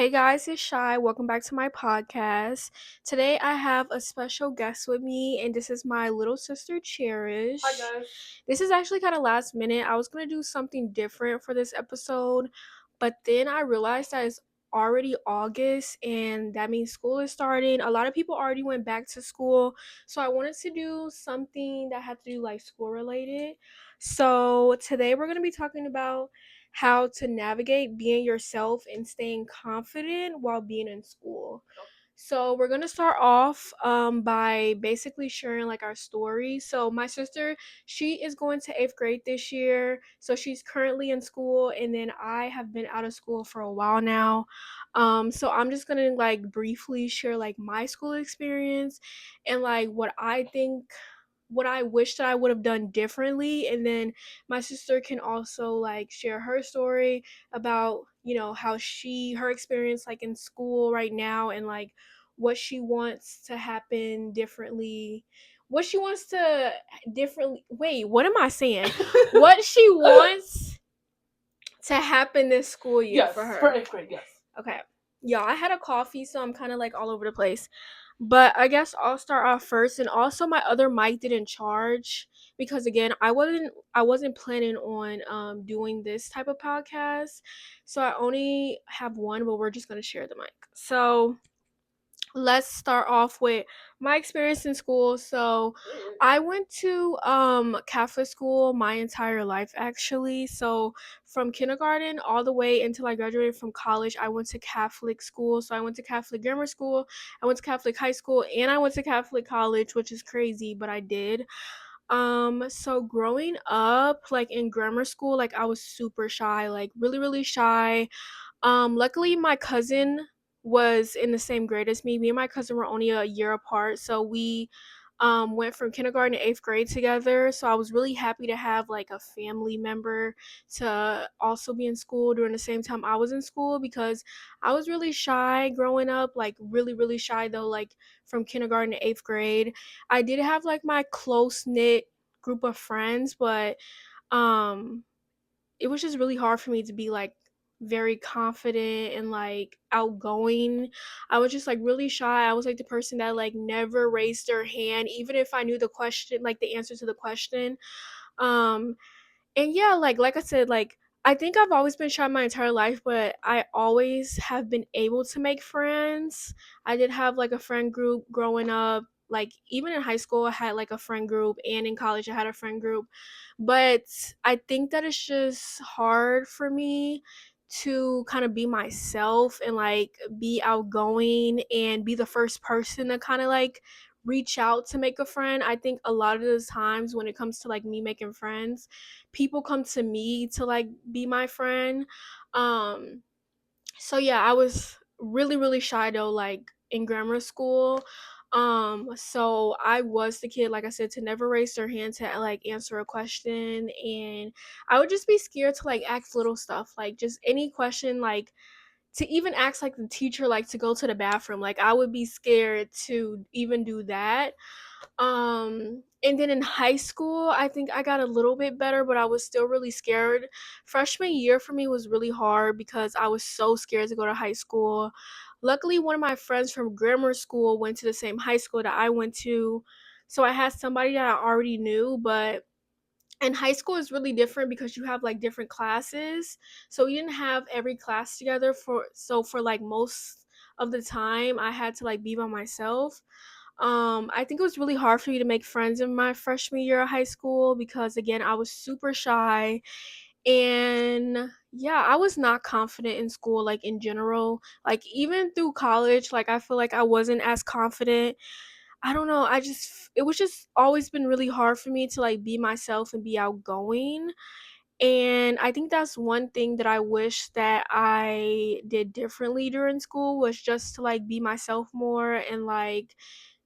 Hey guys, it's Shy. Welcome back to my podcast. Today I have a special guest with me, and this is my little sister, Cherish. Hi guys. This is actually kind of last minute. I was going to do something different for this episode, but then I realized that it's already August, and that means school is starting. A lot of people already went back to school, so I wanted to do something that had to do like school related. So today we're going to be talking about how to navigate being yourself and staying confident while being in school. So we're gonna start off by basically sharing like our story. So my sister, she is going to eighth grade this year, so she's currently in school, and then I have been out of school for a while now. So I'm just gonna like briefly share like my school experience and like what I wish that I would have done differently. And then my sister can also like share her story about, how her experience like in school right now and like what she wants to happen differently. What she wants to differently Wait, what am I saying? What she wants to happen this school year Yes, for for her. eighth grade, yes. Okay. Yeah, I had a coffee, so I'm kind of like all over the place. But I guess I'll start off first. And also my other mic didn't charge because again, I wasn't planning on doing this type of podcast. So I only have one, but we're just gonna share the mic. So let's start off with my experience in school. So I went to Catholic school my entire life actually. So from kindergarten all the way until I graduated from college, I went to Catholic school. So I went to Catholic grammar school, I went to Catholic high school, and I went to Catholic college, which is crazy, but I did. So growing up like in grammar school, like I was super shy, like really really shy. Luckily my cousin was in the same grade as me. Me and my cousin were only a year apart, so we went from kindergarten to eighth grade together. So I was really happy to have like a family member to also be in school during the same time I was in school because I was really shy growing up, like really, really shy though, like from kindergarten to eighth grade. I did have like my close knit group of friends, but um it was just really hard for me to be like very confident and like outgoing. I was just like really shy. I was like the person that like never raised their hand even if I knew the question, like the answer to the question. Um and yeah, like I said, like I think I've always been shy my entire life, but I always have been able to make friends. I did have like a friend group growing up. Like even in high school I had like a friend group, and in college I had a friend group. But I think that it's just hard for me to kind of be myself and like be outgoing and be the first person to kind of like reach out to make a friend. I think a lot of the times when it comes to like me making friends, people come to me to like be my friend. Um so yeah, I was really really shy though, like in grammar school. So I was the kid, like I said, to never raise their hand to like answer a question, and I would just be scared to like ask little stuff, like just any question, like to even ask like the teacher like to go to the bathroom. Like I would be scared to even do that. And then in high school, I think I got a little bit better, but I was still really scared. Freshman year for me was really hard because I was so scared to go to high school. Luckily, one of my friends from grammar school went to the same high school that I went to. So I had somebody that I already knew, but in high school is really different because you have like different classes. So we didn't have every class together for like most of the time I had to like be by myself. I think it was really hard for me to make friends in my freshman year of high school because again, I was super shy. And yeah, I was not confident in school, like in general. Like even through college, like I feel like I wasn't as confident. I don't know. It was just always been really hard for me to like be myself and be outgoing. And I think that's one thing that I wish that I did differently during school was just to like be myself more and like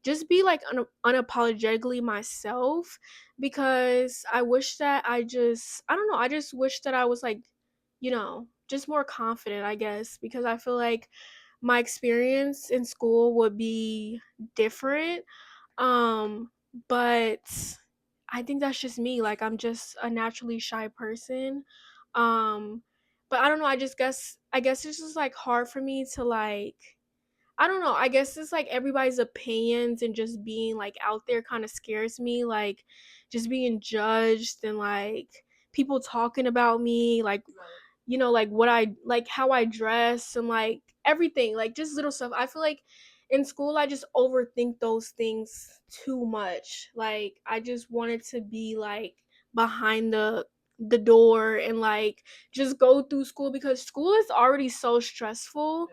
just be like unapologetically myself, because I wish that I don't know, I just wish that I was like, just more confident, I guess, because I feel like my experience in school would be different. Um, but I think that's just me. Like I'm just a naturally shy person. Um, But I don't know, I guess it's just like hard for me to like, I don't know. I guess it's like everybody's opinions and just being like out there kind of scares me. Like just being judged and like people talking about me, like like what I like, how I dress and like everything, like just little stuff. I feel like in school I just overthink those things too much. Like I just wanted to be like behind the door and like just go through school because school is already so stressful,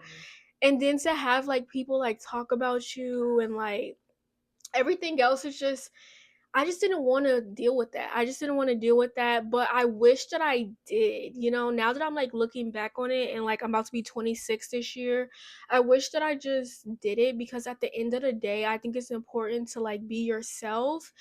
and then to have like people like talk about you and like everything else is just, I just didn't want to deal with that. I just didn't want to deal with that, but I wish that I did. Now that I'm like looking back on it and like I'm about to be 26 this year, I wish that I just did it because at the end of the day, I think it's important to like be yourself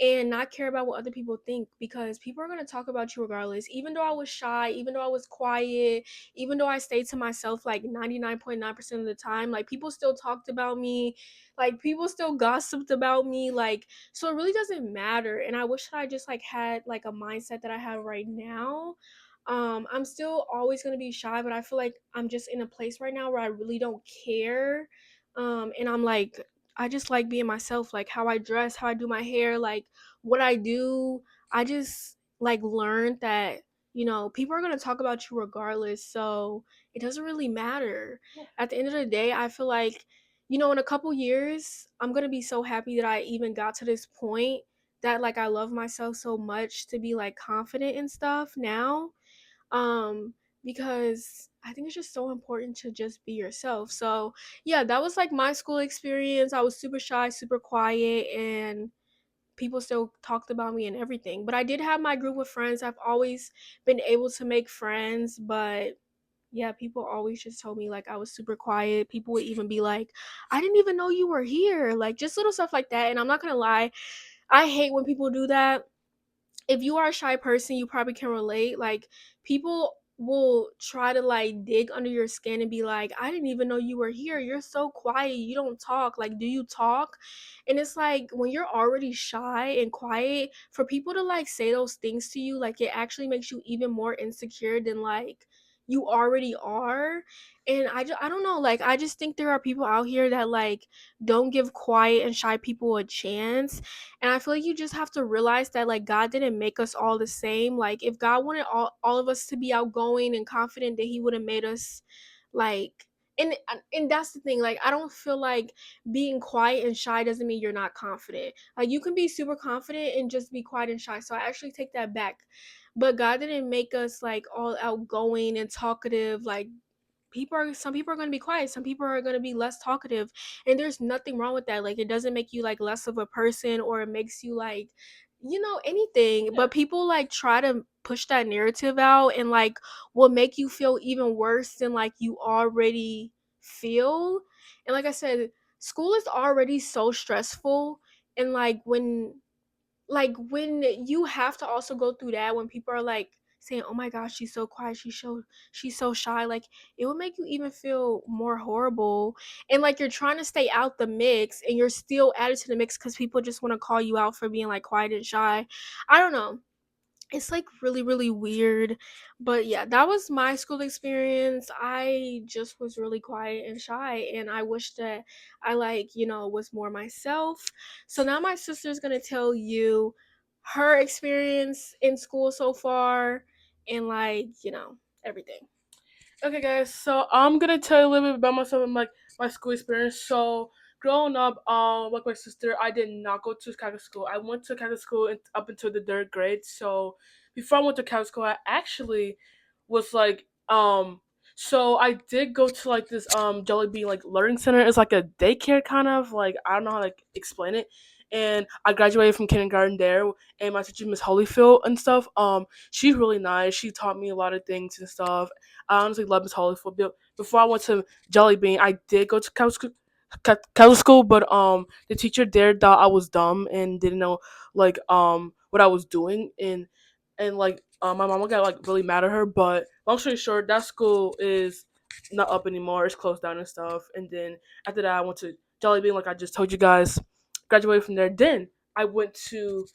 and not care about what other people think, because people are going to talk about you regardless. Even though I was shy, even though I was quiet, even though I stayed to myself like 99.9% of the time, like people still talked about me, like people still gossiped about me, like, so it really doesn't matter. And I wish that I just like had like a mindset that I have right now. I'm still always going to be shy, but I feel like I'm just in a place right now where I really don't care. And I'm like, I just like being myself, like how I dress, how I do my hair, like what I do. I just like learned that, people are going to talk about you regardless. So it doesn't really matter. At the end of the day, I feel like, in a couple years, I'm going to be so happy that I even got to this point, that like I love myself so much to be like confident and stuff now. um because I think it's just so important to just be yourself. So yeah, that was like my school experience. I was super shy, super quiet, and people still talked about me and everything, but I did have my group of friends. I've always been able to make friends, but yeah, people always just told me like I was super quiet. People would even be like, I didn't even know you were here, like just little stuff like that. And I'm not gonna lie, I hate when people do that. If you are a shy person, you probably can relate. Like people will try to like dig under your skin and be like, I didn't even know you were here. You're so quiet. You don't talk. Like, do you talk? And it's like when you're already shy and quiet, for people to like say those things to you, like it actually makes you even more insecure than like you already are. And I don't know, like I just think there are people out here that like don't give quiet and shy people a chance. And I feel like you just have to realize that like God didn't make us all the same. Like if God wanted all of us to be outgoing and confident, then he would have made us like, and that's the thing. Like I don't feel like being quiet and shy doesn't mean you're not confident. Like you can be super confident and just be quiet and shy. So I actually take that back. But God didn't make us like all outgoing and talkative. Like some people are going to be quiet, some people are going to be less talkative, and there's nothing wrong with that. Like it doesn't make you like less of a person, or it makes you like anything. But people like try to push that narrative out and like will make you feel even worse than like you already feel. And like I said, school is already so stressful, and like when you have to also go through that, when people are like saying, oh my gosh, she's so quiet, she's so shy, like it will make you even feel more horrible. And like you're trying to stay out the mix and you're still added to the mix because people just want to call you out for being like quiet and shy. I don't know, it's like really really weird. But yeah, that was my school experience. I just was really quiet and shy, and I wish that I like was more myself. So now my sister's gonna tell you her experience in school so far, and like everything. Okay, guys. So I'm gonna tell you a little bit about myself and like my school experience. So growing up, like my sister, I did not go to Catholic school. I went to Catholic school up until the third grade. So before I went to Catholic school, I actually was like, so I did go to like this Jelly Bean like learning center. It's like a daycare kind of like, I don't know how to like, explain it. And I graduated from kindergarten there, and my teacher Miss Holyfield and stuff. She's really nice. She taught me a lot of things and stuff. I honestly love Miss Holyfield. Before I went to Jelly Bean, I did go to Catholic school, but the teacher there thought I was dumb and didn't know like what I was doing, and like my mama got like really mad at her. But long story short, that school is not up anymore. It's closed down and stuff. And then after that, I went to Jelly Bean, like I just told you guys. Graduated from there. Then I went to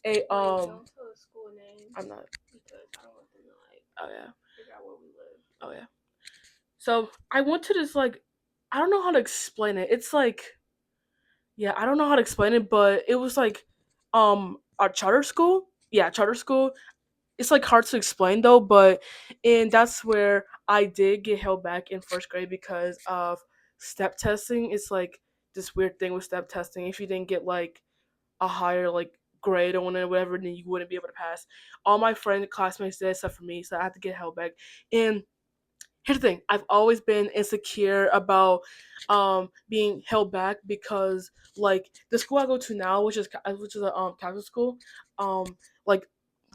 a Wait, don't tell the school name I'm not. because I don't want them to like Oh yeah. figure out where we live. Oh yeah. So I went to this like I don't know how to explain it. It's like yeah, I don't know how to explain it, but it was like a charter school. Yeah, charter school. It's like hard to explain though, but and that's where I did get held back in first grade because of step testing. It's like this weird thing with step testing. If you didn't get like a higher like grade or whatever, then you wouldn't be able to pass. All my friends, classmates did except for me, so I had to get held back. And here's the thing, I've always been insecure about being held back because like the school I go to now, which is a Catholic school, um like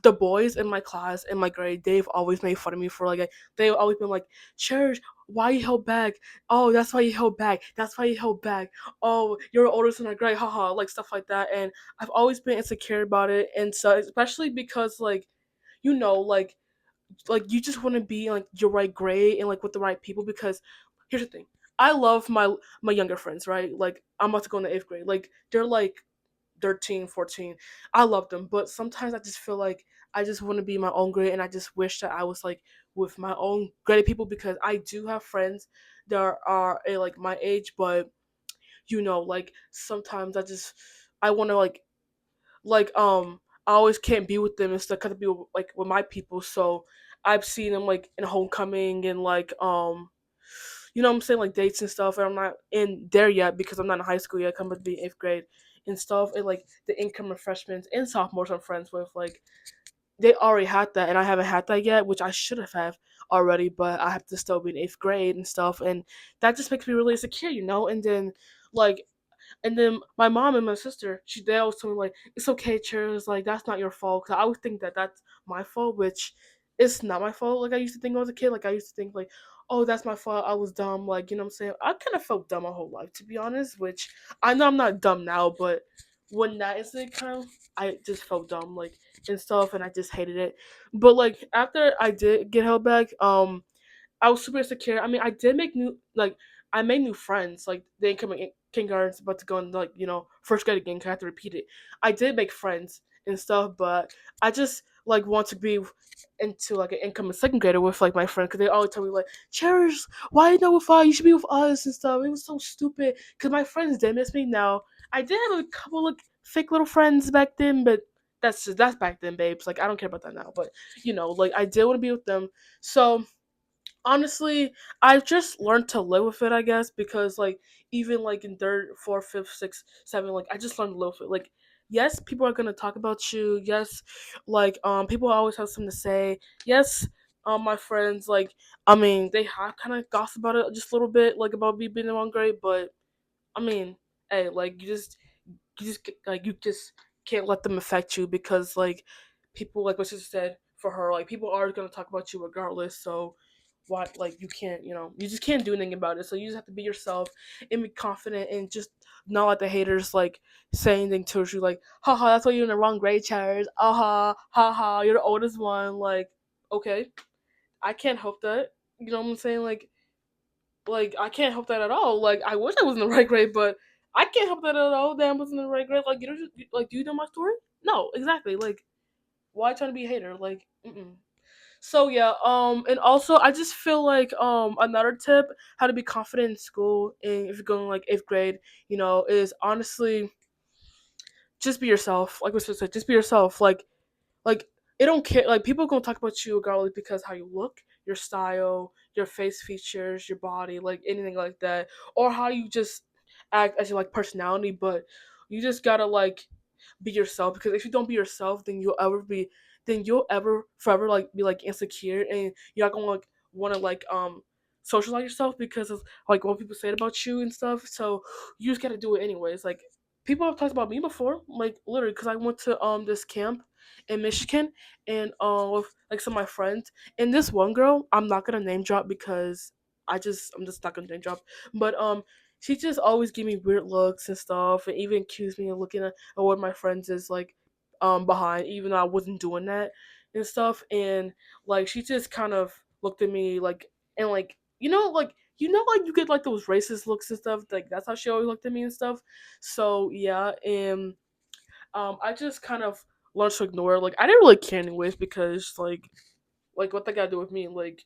the boys in my class in my grade, they've always made fun of me for like they've always been like, Cherish, why you held back? Oh, that's why you held back. That's why you held back. Oh, you're older than our grade, haha, like stuff like that. And I've always been insecure about it, and so especially because like like you just want to be like your right grade and like with the right people because here's the thing, I love my younger friends, right? Like I'm about to go in the eighth grade, like they're like 13, 14. I love them, but sometimes I just feel like I just want to be my own grade, and I just wish that I was like with my own graded people because I do have friends that are like my age, but like sometimes I want to I always can't be with them and stuff. Gotta be with, like with my people. So I've seen them like in homecoming and like what I'm saying, like dates and stuff. And I'm not in there yet because I'm not in high school yet. I'm about to be in eighth grade and stuff. And like the incoming freshmen and sophomores I'm friends with, like they already had that, and I haven't had that yet, which I should have already. But I have to still be in eighth grade and stuff, and that just makes me really insecure. And then like and then my mom and my sister, they always told me like, "It's okay, Cheers. Like that's not your fault." Cause I always think that that's my fault, which it's not my fault. Like I used to think when I was a kid. Like I used to think like, "Oh, that's my fault. I was dumb." Like what I'm saying. I kind of felt dumb my whole life, to be honest. Which I know I'm not dumb now, but when that incident came, I just felt dumb, like and stuff, and I just hated it. But like after I did get held back, I was super insecure. I mean, I did make I made new friends. Like the incoming kindergarten's about to go in like first grade again. 'Cause I have to repeat it. I did make friends and stuff, but I just like want to be into like an incoming second grader with like my friend because they always tell me like, Cherish, why you not with us? You should be with us and stuff. It was so stupid because my friends did miss me. Now I did have a couple of fake little friends back then, but that's back then, babes. Like I don't care about that now, but like I did want to be with them. So honestly, I've just learned to live with it, I guess, because like even like in third, fourth, fifth, sixth, seventh, like I just learned to live with it. Like, yes, people are gonna talk about you. Yes, like people always have something to say. Yes, my friends, like I mean, they have kind of gossip about it just a little bit, like about me being the wrong grade. But I mean, hey, like you just can't let them affect you because like people, like my sister said, for her, like people are gonna talk about you regardless. So what, like you can't, you just can't do anything about it. So you just have to be yourself and be confident and just not let the haters like say anything towards you, like haha, that's why you're in the wrong grade, chairs, aha, haha, you're the oldest one. Like okay, I can't help that. You know what I'm saying? Like I can't help that at all. Like I wish I was in the right grade, but I can't help that at all. That I was in the right grade. Like like do you know my story? No, exactly. Like why trying to be a hater? Like mm-mm. So yeah, and also I just feel like another tip how to be confident in school and if you're going like eighth grade, is honestly just be yourself. Like what I said, just be yourself. Like it don't care, like people gonna talk about you regardless because how you look, your style, your face features, your body, like anything like that, or how you just act as your like personality. But you just gotta like be yourself because if you don't be yourself, then you'll ever forever like be like insecure and you're not gonna like want to like socialize yourself because of like what people said about you and stuff. So you just gotta do it anyways. Like people have talked about me before, like literally, because I went to this camp in Michigan and with like some of my friends and this one girl, I'm not gonna name drop because I'm just not gonna name drop, but she just always give me weird looks and stuff and even accused me of looking at what my friends is like behind, even though I wasn't doing that and stuff. And like she just kind of looked at me like and like like you get like those racist looks and stuff. Like that's how she always looked at me and stuff. So yeah, and I just kind of learned to ignore. Like I didn't really care anyways because like what that got to do with me? Like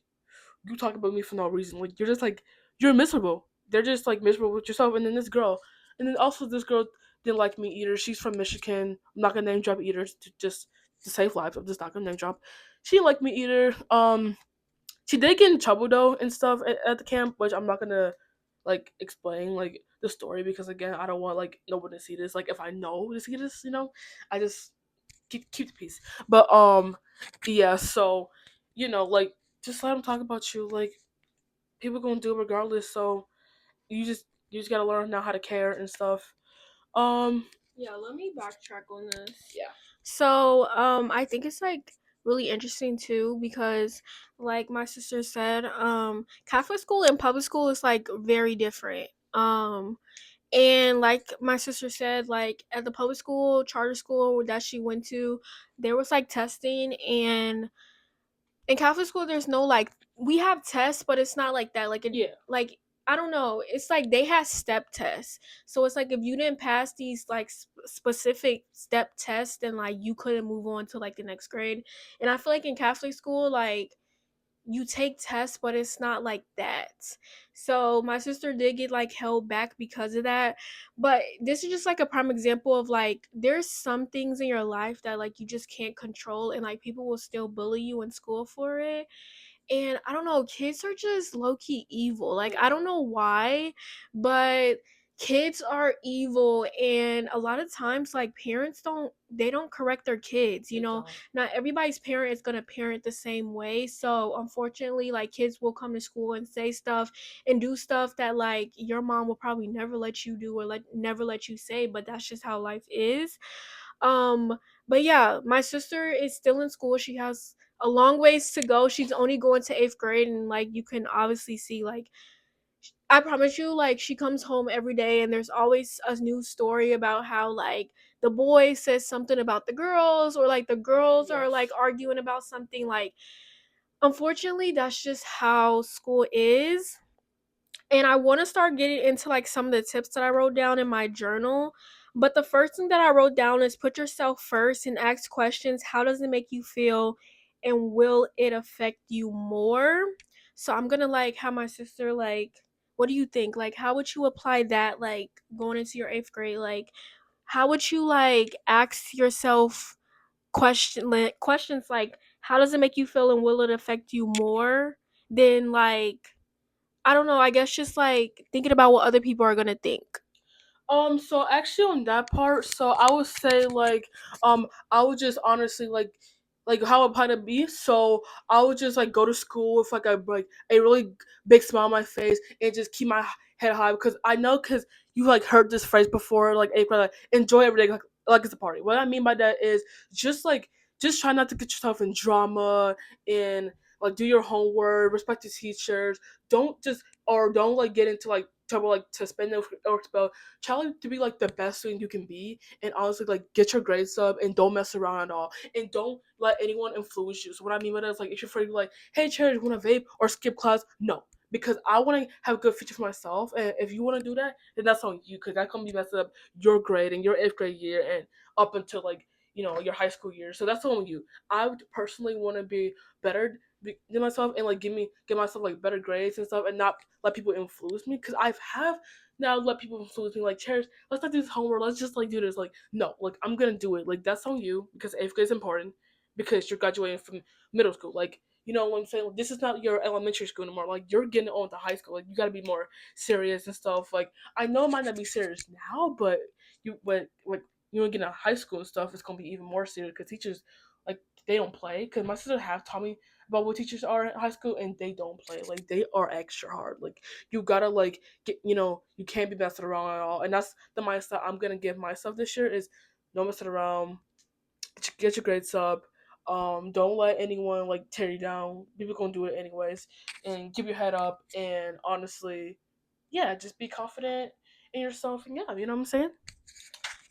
you talk about me for no reason. Like you're just like you're miserable. They're just like miserable with yourself. And then this girl, and then also this girl didn't like me either. She's from Michigan. I'm not gonna name drop either to just to save lives. I'm just not gonna name drop. She didn't like me either. She did get in trouble though and stuff at the camp, which I'm not gonna like explain like the story because again I don't want like no one to see this. Like if I know to see this, I just keep the peace. But yeah, so like just let them talk about you. Like people gonna do it regardless. So you just gotta learn now how to care and stuff. Um Yeah, let me backtrack on this. yeah. So, I think it's like really interesting too because like my sister said, Catholic school and public school is like very different. And like my sister said, like at the public school, charter school that she went to, there was like testing, and in Catholic school there's no like, we have tests, but it's not like that. Like it Yeah. like I don't know. It's like they had step tests. So it's like if you didn't pass these like specific step tests, then like you couldn't move on to like the next grade. And I feel like in Catholic school, like you take tests, but it's not like that. So my sister did get like held back because of that. But this is just like a prime example of like there's some things in your life that like you just can't control, and like people will still bully you in school for it. And I don't know, kids are just low key evil. Like I don't know why, but kids are evil, and a lot of times like parents don't correct their kids, you They know. don't. Not everybody's parent is going to parent the same way. So unfortunately, like kids will come to school and say stuff and do stuff that like your mom will probably never let you do or never let you say, but that's just how life is. But yeah, my sister is still in school. She has a long ways to go. She's only going to 8th grade, and like you can obviously see like I promise you, like she comes home every day and there's always a new story about how like the boy says something about the girls, or like the girls are like Yes. arguing about something. Like unfortunately that's just how school is. And I want to start getting into like some of the tips that I wrote down in my journal. But the first thing that I wrote down is put yourself first and ask questions. How does it make you feel? And will it affect you more? So I'm gonna like have my sister like, what do you think? Like how would you apply that like going into your 8th grade? Like how would you like ask yourself questions like how does it make you feel and will it affect you more than like I don't know, I guess just like thinking about what other people are gonna think. So actually on that part, so I would say I would just honestly like how it probably be. So I would just like go to school with like a really big smile on my face and just keep my head high because I know because you like heard this phrase before like eighth grade like enjoy every day like it's a party. What I mean by that is just like just try not to get yourself in drama and like do your homework, respect the teachers. Don't like get into like trouble like to spend or expel. Try to be like the best student you can be, and honestly like get your grades up and don't mess around at all, and don't let anyone influence you. So what I mean by that is like if you're afraid to be like, hey Cherish, want to vape or skip class? No, because I want to have a good future for myself, and if you want to do that, then that's on you, because that can be messing up your grade and your eighth grade year and up until like your high school year. So that's on you. I would personally want to be better than myself and like give myself like better grades and stuff, and not let people influence me, because I've have now let people influence me like Cherish, let's not do this homework, let's just like do this. Like no, like I'm gonna do it. Like that's on you, because eighth grade is important, because you're graduating from middle school. Like what I'm saying, like, this is not your elementary school anymore. Like you're getting on to high school. Like you gotta be more serious and stuff. Like I know it might not be serious now, but when you get into high school and stuff, it's gonna be even more serious, because teachers like they don't play. Because my sister have taught me about what teachers are in high school, and they don't play. Like they are extra hard. Like you gotta like you can't be messing around at all. And that's the mindset I'm gonna give myself this year is no messing around. Get your grades up. Don't let anyone like tear you down. People gonna do it anyways. And keep your head up, and honestly, yeah, just be confident in yourself, and yeah, you know what I'm saying?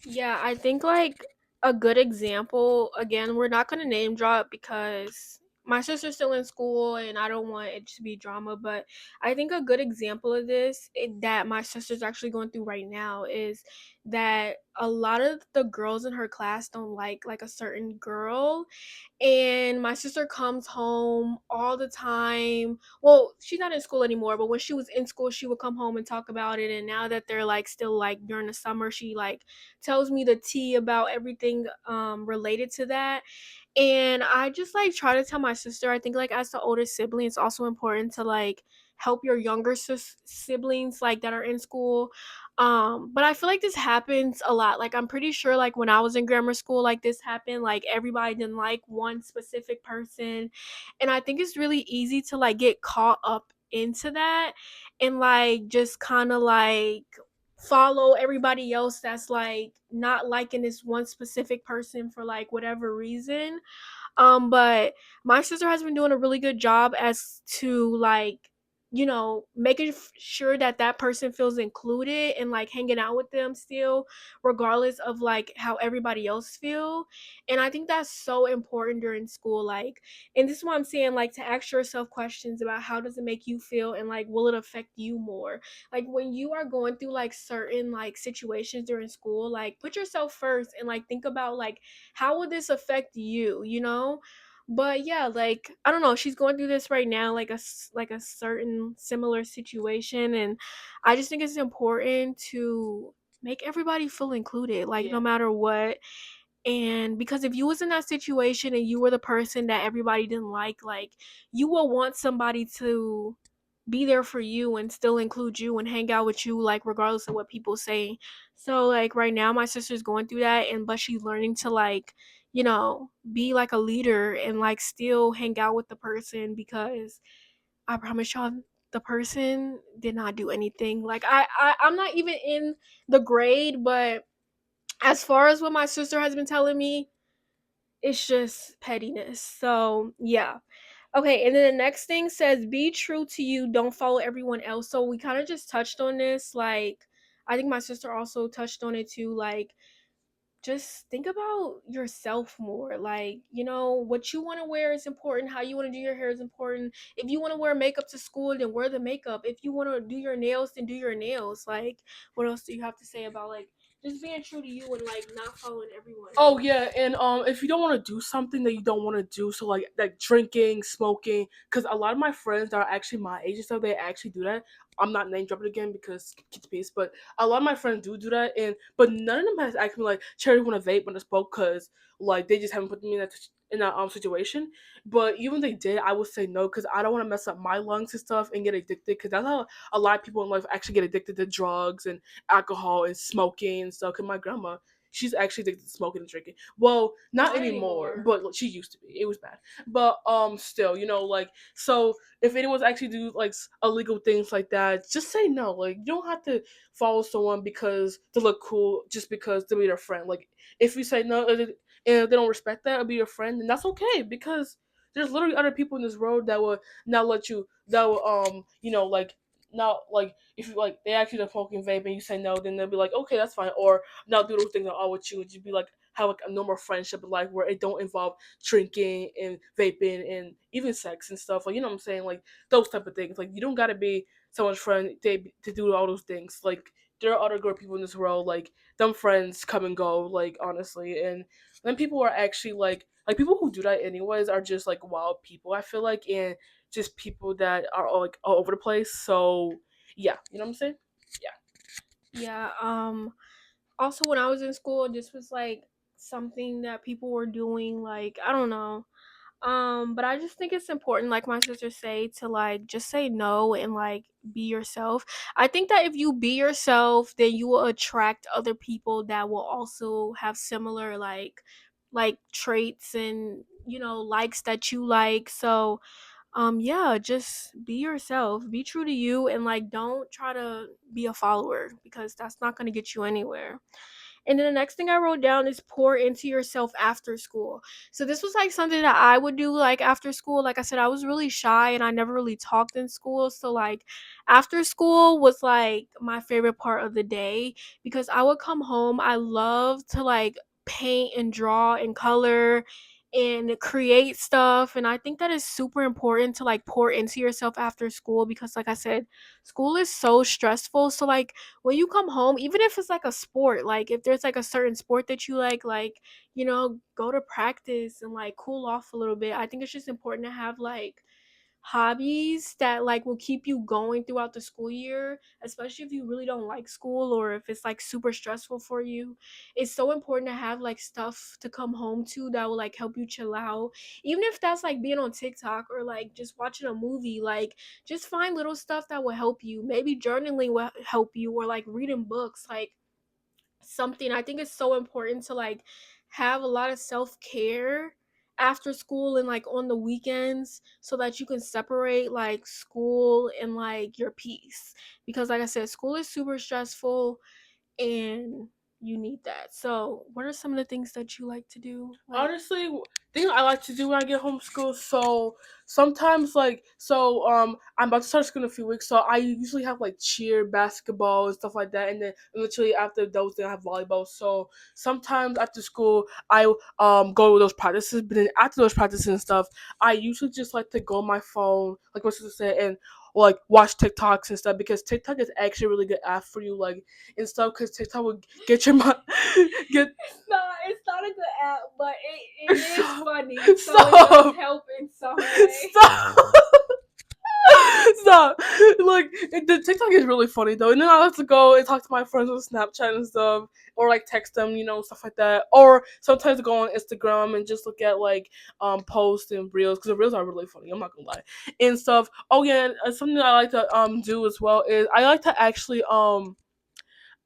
Yeah, I think like a good example, again, we're not gonna name drop because my sister's still in school and I don't want it to be drama, but I think a good example of this that my sister's actually going through right now is that a lot of the girls in her class don't like a certain girl, and my sister comes home all the time. Well, she's not in school anymore, but when she was in school, she would come home and talk about it. And now that they're like still like during the summer, she like tells me the tea about everything related to that. And I just like try to tell my sister, I think like as the oldest sibling, it's also important to like help your younger siblings like that are in school. But I feel like this happens a lot. Like I'm pretty sure like when I was in grammar school, like this happened. Like everybody didn't like one specific person. And I think it's really easy to like get caught up into that and like just kind of like follow everybody else that's like not liking this one specific person for like whatever reason. But my sister has been doing a really good job as to like, making sure that that person feels included and like hanging out with them still, regardless of like how everybody else feel. And I think that's so important during school. Like, and this is what I'm saying, like to ask yourself questions about how does it make you feel and like will it affect you more. Like when you are going through like certain like situations during school, like put yourself first and like think about like how would this affect you. But yeah, like I don't know, she's going through this right now, like like a certain similar situation, and I just think it's important to make everybody feel included, like no Yeah. matter what. And because if you was in that situation and you were the person that everybody didn't like you will want somebody to be there for you and still include you and hang out with you like regardless of what people say. So like right now my sister's going through that, and but she's learning to like, be like a leader and like still hang out with the person, because I promise y'all the person did not do anything. Like I'm not even in the grade, but as far as what my sister has been telling me, it's just pettiness. So yeah. Okay, and then the next thing says be true to you, don't follow everyone else. So we kind of just touched on this. Like I think my sister also touched on it too. Like just think about yourself more. Like, what you want to wear is important. How you want to do your hair is important. If you want to wear makeup to school, then wear the makeup. If you want to do your nails, then do your nails. Like, what else do you have to say about like just being true to you and like not following everyone Oh else? yeah, and if you don't want to do something that you don't want to do, so like drinking, smoking, because a lot of my friends that are actually my age and stuff, they actually do that. I'm not name dropping again because kids piece, but a lot of my friends do that, and but none of them has asked me like, "Cherry, want to vape?" when I spoke, because like they just haven't put me in that situation. But even if they did, I would say no because I don't want to mess up my lungs and stuff and get addicted. Because that's how a lot of people in life actually get addicted to drugs and alcohol and smoking and stuff. Cause my grandma, she's actually addicted to smoking and drinking. Well, not Not anymore, anymore. but she used to be. It was bad, but still, like so. If anyone's actually do like illegal things like that, just say no. Like you don't have to follow someone because to look cool, just because to be their friend. Like if you say no and if they don't respect that or be your friend, then that's okay because there's literally other people in this world that will not let you. That will like not like if you like they actually are smoking vape and you say no, then they'll be like okay that's fine or not do those things at all with you. Just be like have like a normal friendship life where it don't involve drinking and vaping and even sex and stuff. Like you know what I'm saying? Like those type of things. Like you don't gotta be someone's friend to do all those things. Like there are other good people in this world. Like them friends come and go. Like honestly, and then people are actually like people who do that anyways are just like wild people. I feel like and just people that are all, like all over the place. So yeah, you know what I'm saying? Yeah. Yeah. Also when I was in school, this was like something that people were doing, like I don't know. But I just think it's important, like my sister say, to like just say no and like be yourself. I think that if you be yourself, then you will attract other people that will also have similar like traits and likes that you like. So yeah, just be yourself, be true to you, and like don't try to be a follower because that's not going to get you anywhere. And then the next thing I wrote down is pour into yourself after school. So this was like something that I would do like after school. Like I said, I was really shy and I never really talked in school. So like after school was like my favorite part of the day because I would come home. I love to like paint and draw and color and create stuff. And I think that is super important to like pour into yourself after school because like I said, school is so stressful. So like when you come home, even if it's like a sport, like if there's like a certain sport that you like, go to practice and like cool off a little bit. I think it's just important to have like hobbies that like will keep you going throughout the school year, especially if you really don't like school or if it's like super stressful for you. It's so important to have like stuff to come home to that will like help you chill out, even if that's like being on TikTok or like just watching a movie. Like just find little stuff that will help you. Maybe journaling will help you, or like reading books, like something. I think it's so important to like have a lot of self-care after school and like on the weekends so that you can separate like school and like your peace, because like I said, school is super stressful and you need that. So what are some of the things that you like to do, like? Honestly, thing I like to do when I get home from school. So sometimes, I'm about to start school in a few weeks, so I usually have like cheer, basketball, and stuff like that. And then literally after those, then I have volleyball. So sometimes after school, I go to those practices. But then after those practices and stuff, I usually just like to go on my phone, like my sister said, and like watch TikToks and stuff because TikTok is actually a really good app for you, like and stuff. Because TikTok will get your mind, get It's not a good app, but it is stop, funny, so it does stop, help in some way. stop, stop. Like the TikTok is really funny though, and then I like to go and talk to my friends on Snapchat and stuff, or like text them, stuff like that. Or sometimes go on Instagram and just look at like posts and reels because the reels are really funny. I'm not gonna lie and stuff. Oh yeah, and something that I like to do as well is I like to actually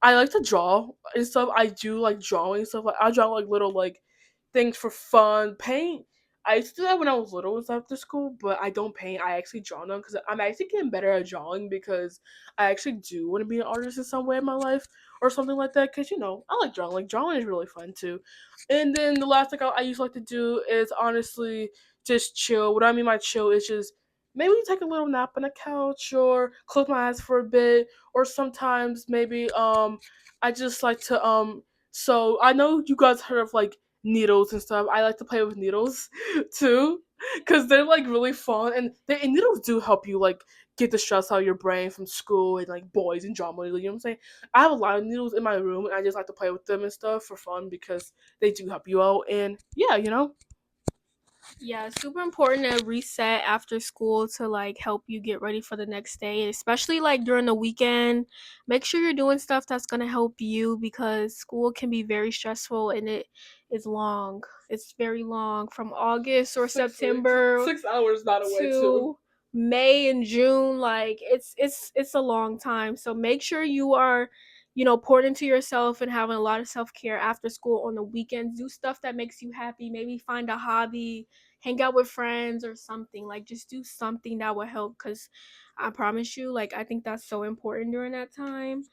I like to draw and stuff. I do like drawing stuff. Like I draw like little like things for fun. Paint. I used to do that when I was little and stuff after school, but I don't paint. I actually draw now because I'm actually getting better at drawing because I actually do want to be an artist in some way in my life or something like that. Because I like drawing. Like drawing is really fun too. And then the last thing I usually like to do is honestly just chill. What I mean by chill is just maybe take a little nap on the couch or close my eyes for a bit, or sometimes maybe I just like to so I know you guys heard of like needles and stuff. I like to play with needles too because they're like really fun, and needles do help you like get the stress out of your brain from school and like boys and drama. You know what I'm saying? I have a lot of needles in my room and I just like to play with them and stuff for fun because they do help you out, and yeah. Yeah, it's super important to reset after school to like help you get ready for the next day, especially like during the weekend. Make sure you're doing stuff that's going to help you because school can be very stressful and it is long. It's very long, from August or 6 weeks, September 6 hours not away too. to May and June. Like it's a long time. So make sure you are, pouring into yourself and having a lot of self-care after school. On the weekends, do stuff that makes you happy. Maybe find a hobby, hang out with friends or something. Like just do something that will help, cuz I promise you, like I think that's so important during that time.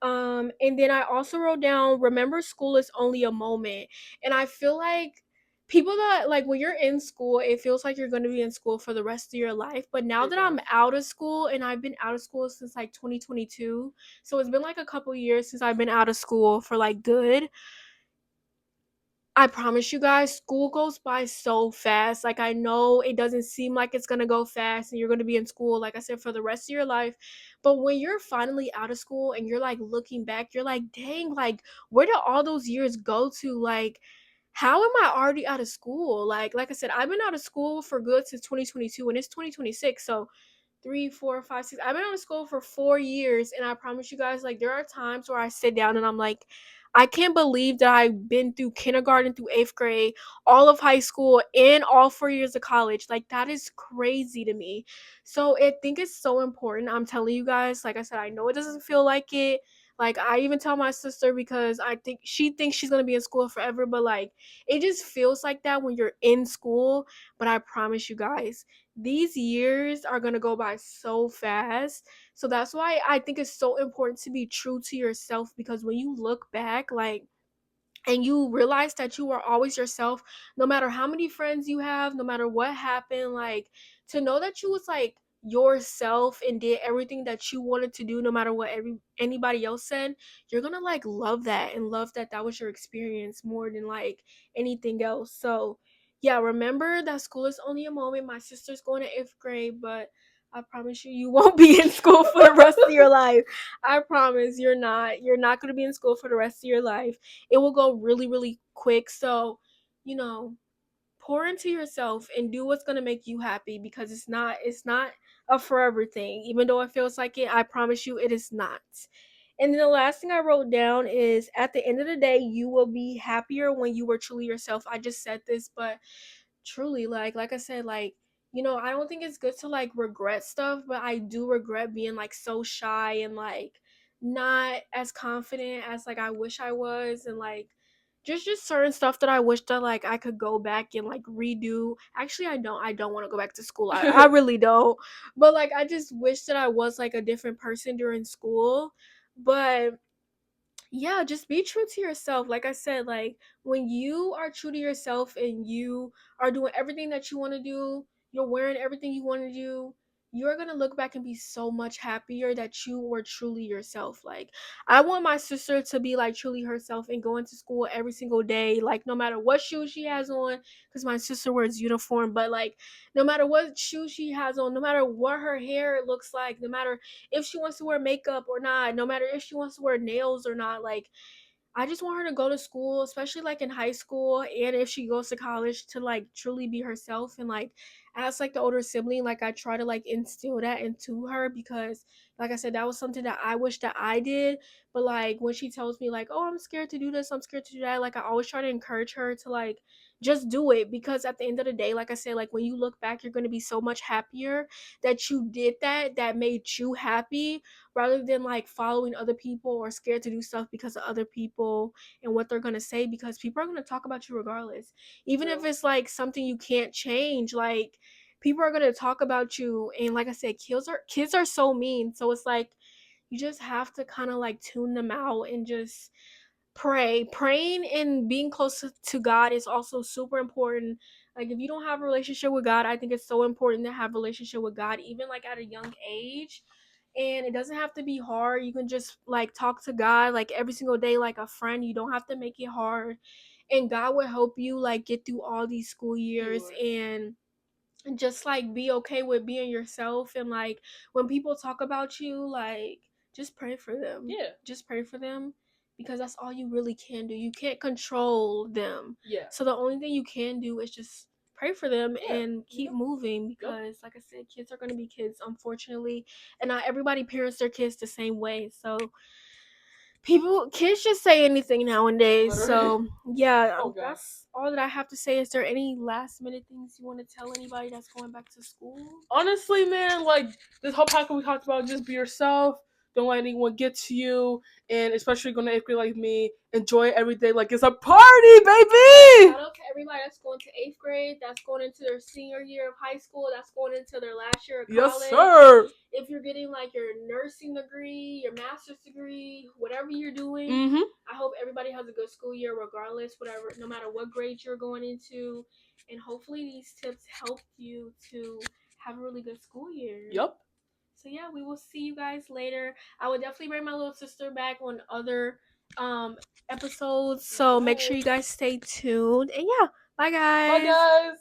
And then I also wrote down, remember school is only a moment. And I feel like people that like when you're in school, it feels like you're going to be in school for the rest of your life. But now It that I'm does. out of school, and I've been out of school since like 2022, so it's been like a couple years since I've been out of school for like good. I promise you guys, school goes by so fast. Like, I know it doesn't seem like it's gonna go fast and you're gonna be in school, like I said, for the rest of your life. But when you're finally out of school and you're like looking back, you're like, dang, like, where did all those years go to? Like, how am I already out of school? Like I said, I've been out of school for good since 2022 and it's 2026. So 3, 4, 5, 6. I've been out of school for 4 years, and I promise you guys, like there are times where I sit down and I'm like, I can't believe that I've been through kindergarten through eighth grade, all of high school, and all 4 years of college. Like that is crazy to me. So I think it's so important. I'm telling you guys, like I said, I know it doesn't feel like it. Like I even tell my sister because I think she thinks she's gonna be in school forever, but like it just feels like that when you're in school. But I promise you guys, these years are going to go by so fast. So that's why I think it's so important to be true to yourself, because when you look back, like, and you realize that you are always yourself, no matter how many friends you have, no matter what happened, like to know that you was like yourself and did everything that you wanted to do no matter what anybody else said, you're going to like love that and love that that was your experience more than like anything else. So yeah, remember that school is only a moment. My sister's going to 8th grade, but I promise you, you won't be in school for the rest of your life. I promise you're not. You're not going to be in school for the rest of your life. It will go really, really quick. So, you know, pour into yourself and do what's going to make you happy, because it's not a forever thing. Even though it feels like it, I promise you it is not. And then the last thing I wrote down is, at the end of the day, you will be happier when you were truly yourself. I just said this, but truly, like I said, like, I don't think it's good to like regret stuff, but I do regret being like so shy and like not as confident as like I wish I was, and like just certain stuff that I wish that like I could go back and like redo. Actually, I don't want to go back to school. I really don't. But like I just wish that I was like a different person during school. But yeah, just be true to yourself. Like I said, like when you are true to yourself and you are doing everything that you want to do, you're wearing everything you want to do, you're going to look back and be so much happier that you were truly yourself. Like I want my sister to be like truly herself and go into school every single day, like no matter what shoes she has on, cuz my sister wears uniform, but like no matter what shoes she has on, no matter what her hair looks like, no matter if she wants to wear makeup or not, no matter if she wants to wear nails or not. Like I just want her to go to school, especially like in high school, and if she goes to college, to like truly be herself. And like as like the older sibling, like I try to like instill that into her, because like I said, that was something that I wish that I did. But like when she tells me like, "Oh, I'm scared to do this, I'm scared to do that," like I always try to encourage her to like just do it, because at the end of the day, like I said, like when you look back, you're going to be so much happier that you did that made you happy, rather than like following other people or scared to do stuff because of other people and what they're going to say, because people are going to talk about you regardless. Even if it's like something you can't change, like people are going to talk about you. And like I said, kids are so mean. So it's like you just have to kind of like tune them out and just praying and being close to God is also super important. Like if you don't have a relationship with God, I think it's so important to have a relationship with God, even like at a young age. And it doesn't have to be hard. You can just like talk to God like every single day like a friend. You don't have to make it hard, and God will help you like get through all these school years. And just like be okay with being yourself. And like when people talk about you, like just pray for them. Yeah. Just pray for them, because that's all you really can do. You can't control them. Yeah. So the only thing you can do is just pray for them, Yeah. and keep moving, Yep. because like I said, kids are going to be kids, unfortunately, and not everybody parents their kids the same way. So kids just say anything nowadays. Literally. So yeah, Oh god. that's all that I have to say. Is there any last minute things you want to tell anybody that's going back to school? Honestly, man, like this whole packet we talked about, just be yourself. Don't let anyone get to you, and especially going to 8th grade like me, enjoy every day like it's a party, baby. Shout out to everybody that's going to 8th grade, that's going into their senior year of high school, that's going into their last year of college. Yes, sir. If you're getting like your nursing degree, your master's degree, whatever you're doing, Mm-hmm. I hope everybody has a good school year, regardless, whatever, no matter what grade you're going into. And hopefully these tips help you to have a really good school year. Yep. So yeah, we will see you guys later. I will definitely bring my little sister back on other episodes. So make sure you guys stay tuned. And yeah, bye Bye, guys. guys.